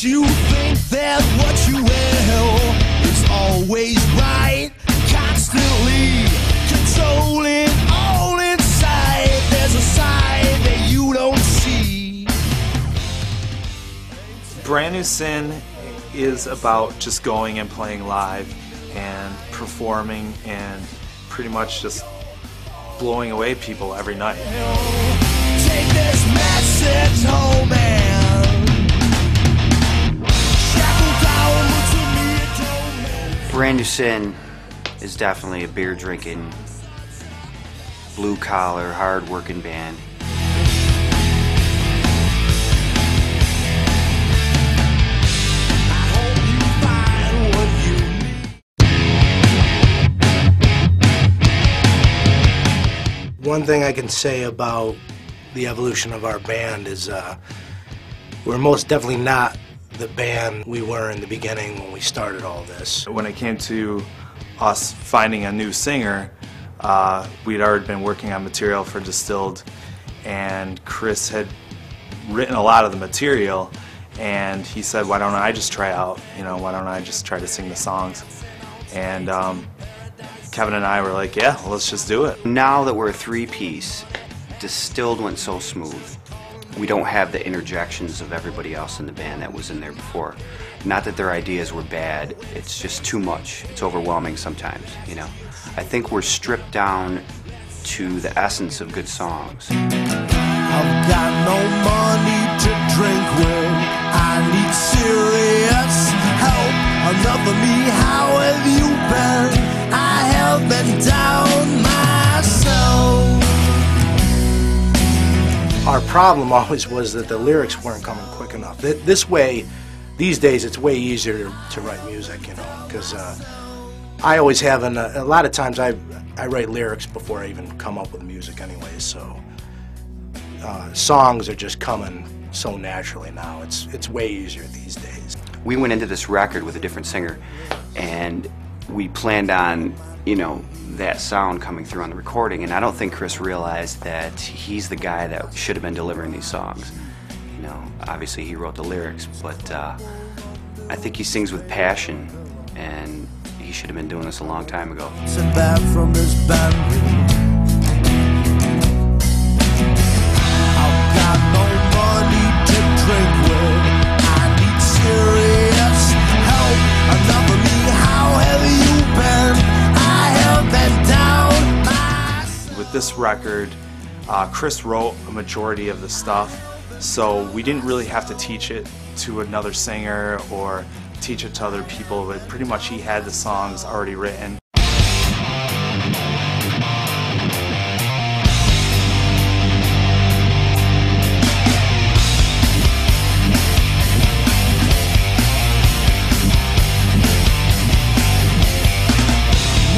you think that what you will is always right? Constantly controlling all inside. There's a side that you don't see. Brand New Sin is about just going and playing live and performing and pretty much just blowing away people every night. Take this message home and shackle down to me. Brand New Sin is definitely a beer drinking, blue collar, hard working band. One thing I can say about the evolution of our band is we're most definitely not the band we were in the beginning when we started all this. When it came to us finding a new singer, we'd already been working on material for Distilled, and Kris had written a lot of the material, and he said, why don't I just try out, why don't I just try to sing the songs? And Kevin and I were like, yeah, well, let's just do it. Now that we're a three-piece, Distilled went so smooth. We don't have the interjections of everybody else in the band that was in there before. Not that their ideas were bad, it's just too much. It's overwhelming sometimes, I think we're stripped down to the essence of good songs. I've got no money to drink with. I need serious help. Another me, how have you been? I have been down myself. Our problem always was that the lyrics weren't coming quick enough. This way, these days, it's way easier to write music, because I always have, a lot of times I write lyrics before I even come up with music anyways, so songs are just coming so naturally now. It's way easier these days. We went into this record with a different singer, and we planned on, that sound coming through on the recording, and I don't think Kris realized that he's the guy that should have been delivering these songs. Obviously he wrote the lyrics, but I think he sings with passion, and he should have been doing this a long time ago. Sit back from this band. I've got no money to drink with. I need serious help. Another me, how have you been? I have been down myself. With this record, Kris wrote a majority of the stuff, so we didn't really have to teach it to another singer or teach it to other people, but pretty much he had the songs already written.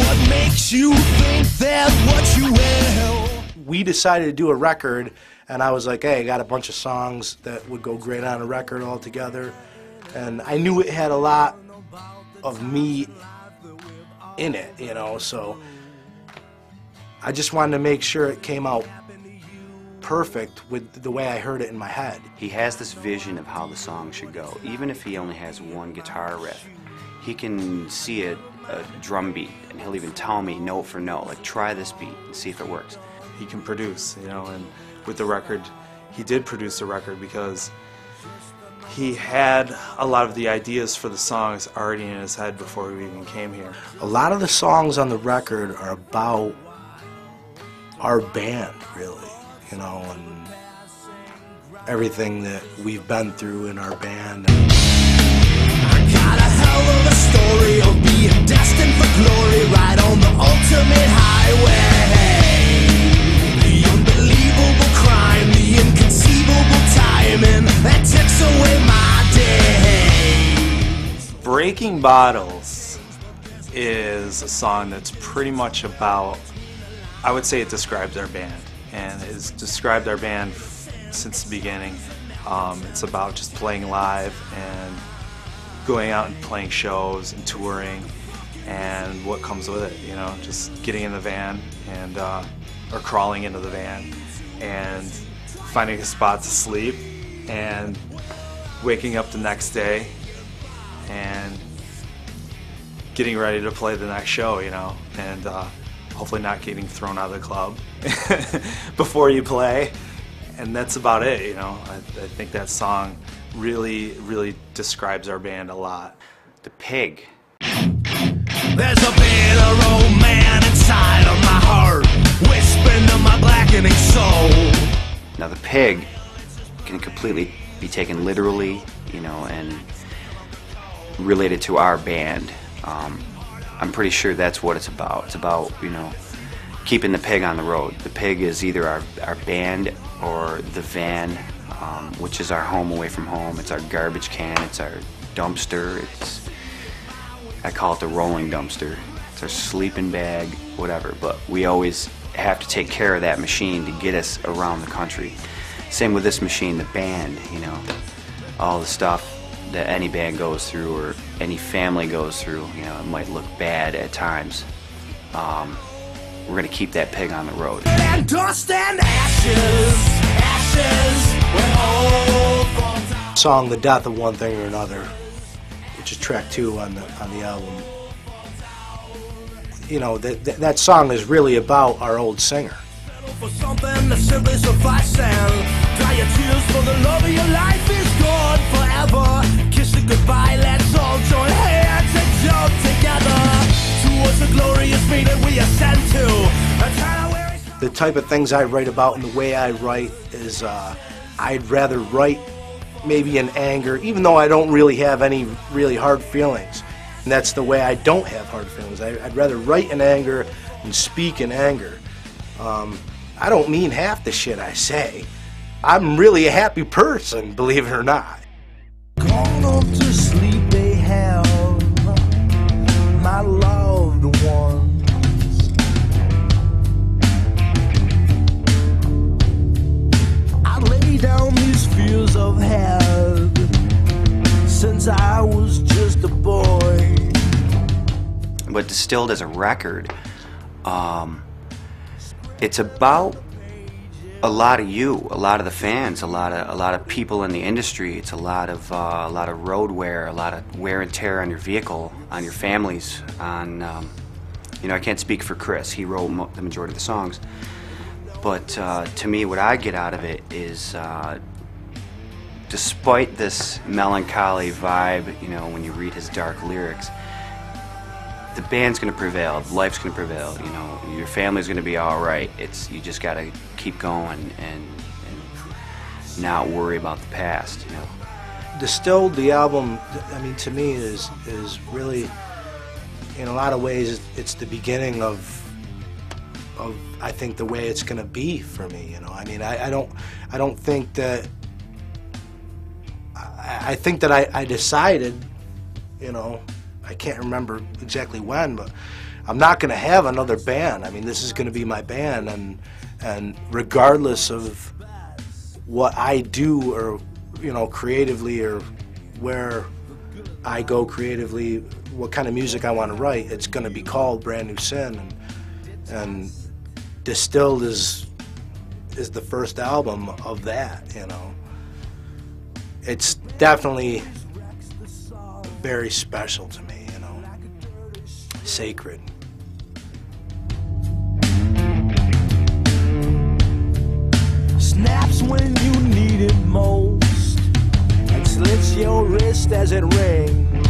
What makes you think that what you will? We decided to do a record, and I was like, hey, I got a bunch of songs that would go great on a record all together. And I knew it had a lot of me in it, so I just wanted to make sure it came out perfect with the way I heard it in my head. He has this vision of how the song should go. Even if he only has one guitar riff, he can see a drum beat, and he'll even tell me note for note, like, try this beat and see if it works. He can produce, and with the record, he did produce the record because he had a lot of the ideas for the songs already in his head before we even came here. A lot of the songs on the record are about our band, really, and everything that we've been through in our band. I got a hell of a story of being destined for glory, right on the ultimate highway. The unbelievable crime, the inconceivable timing that takes away my days. Breaking Bottles is a song that's pretty much about, I would say it describes our band, and it's described our band since the beginning. It's about just playing live and going out and playing shows and touring and what comes with it, just getting in the van and or crawling into the van and finding a spot to sleep and waking up the next day and getting ready to play the next show, you know, and hopefully not getting thrown out of the club before you play. And that's about it, you know. I think that song really describes our band a lot. The Pig. There's a bitter old man inside of my heart, whispering to my blackening soul. Now the Pig can completely be taken literally, you know, and related to our band. I'm pretty sure that's what it's about. It's about, you know, keeping the pig on the road. The Pig is either our band or the van, which is our home away from home. It's our garbage can, it's our dumpster, I call it the rolling dumpster. It's our sleeping bag, whatever, but we always have to take care of that machine to get us around the country. Same with this machine, the band, you know, all the stuff that any band goes through or any family goes through, you know, it might look bad at times. We're going to keep that pig on the road. And dust and ashes, when all falls out. Song "The Death of One Thing or Another," which is track 2 on the album. You know, that song is really about our old singer. For something that simply suffices. Dry your tears for the love of your life is gone forever. Kiss it goodbye, let's all join hands and jump together towards the glorious meaning we ascend to. The type of things I write about and the way I write is I'd rather write maybe in anger, even though I don't really have any really hard feelings. And that's the way I don't have hard feelings. I'd rather write in anger and speak in anger. I don't mean half the shit I say. I'm really a happy person, believe it or not. Gone off to sleep they have, my loved ones. I lay down these fears I've had since I was just a boy. But Distilled as a record, it's about a lot of you, a lot of the fans, a lot of people in the industry. It's a lot of road wear, a lot of wear and tear on your vehicle, on your families, on you know, I can't speak for Kris. He wrote the majority of the songs, but to me, what I get out of it is, despite this melancholy vibe, you know, when you read his dark lyrics, the band's going to prevail, life's going to prevail, you know, your family's going to be all right. You just got to keep going and not worry about the past, you know. Distilled, the album, I mean, to me is really, in a lot of ways, it's the beginning of I think the way it's going to be for me, you know. I mean, I don't think that, I think that I decided, you know, I can't remember exactly when, but I'm not going to have another band. I mean, this is going to be my band, and regardless of what I do or, you know, creatively, or where I go creatively, what kind of music I want to write, it's going to be called Brand New Sin, and Distilled is the first album of that, you know. It's definitely very special to me, you know, sacred. Snaps when you need it most, and slits your wrist as it rings.